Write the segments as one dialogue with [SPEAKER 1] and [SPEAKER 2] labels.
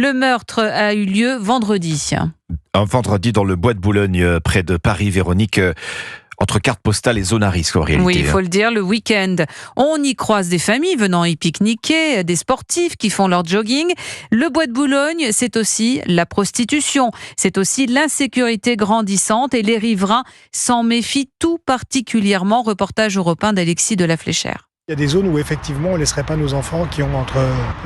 [SPEAKER 1] Le meurtre a eu lieu vendredi.
[SPEAKER 2] Un vendredi dans le bois de Boulogne, près de Paris, Véronique, entre carte postale et zone à risque en réalité.
[SPEAKER 1] Oui, il faut le dire, le week-end. On y croise des familles venant y pique-niquer, des sportifs qui font leur jogging. Le bois de Boulogne, c'est aussi la prostitution, c'est aussi l'insécurité grandissante et les riverains s'en méfient tout particulièrement. Reportage européen d'Alexis de la Fléchère.
[SPEAKER 3] Il y a des zones où effectivement on ne laisserait pas nos enfants qui ont entre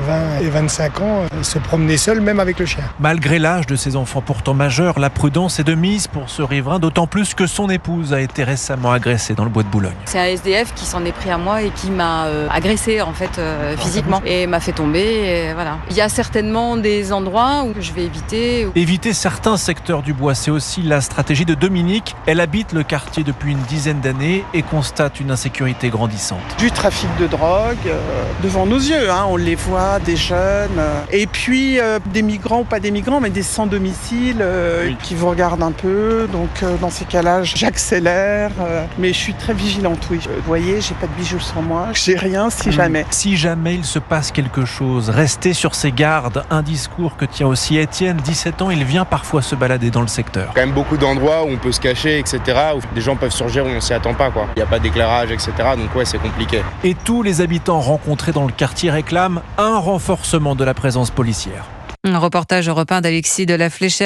[SPEAKER 3] 20 et 25 ans se promener seuls, même avec le chien.
[SPEAKER 4] Malgré l'âge de ces enfants pourtant majeurs, la prudence est de mise pour ce riverain, d'autant plus que son épouse a été récemment agressée dans le bois de Boulogne.
[SPEAKER 5] C'est un SDF qui s'en est pris à moi et qui m'a agressé en fait physiquement et m'a fait tomber. Et voilà. Il y a certainement des endroits où je vais éviter.
[SPEAKER 4] Éviter certains secteurs du bois, c'est aussi la stratégie de Dominique. Elle habite le quartier depuis une dizaine d'années et constate une insécurité grandissante.
[SPEAKER 6] Du trafic de drogue devant nos yeux, on les voit, des jeunes, et puis des migrants ou pas des migrants, mais des sans domicile qui vous regardent un peu, donc dans ces cas-là j'accélère, mais je suis très vigilante, oui. Vous voyez, j'ai pas de bijoux sur moi, j'ai rien si jamais.
[SPEAKER 4] Si jamais il se passe quelque chose, restez sur ses gardes, un discours que tient aussi Étienne, 17 ans, il vient parfois se balader dans le secteur.
[SPEAKER 7] Quand même beaucoup d'endroits où on peut se cacher, etc., où des gens peuvent surgir où on s'y attend pas, quoi. Il n'y a pas d'éclairage, etc., donc ouais, c'est compliqué.
[SPEAKER 4] Et tous les habitants rencontrés dans le quartier réclament un renforcement de la présence policière.
[SPEAKER 1] Un reportage européen d'Alexis de la Fléchère.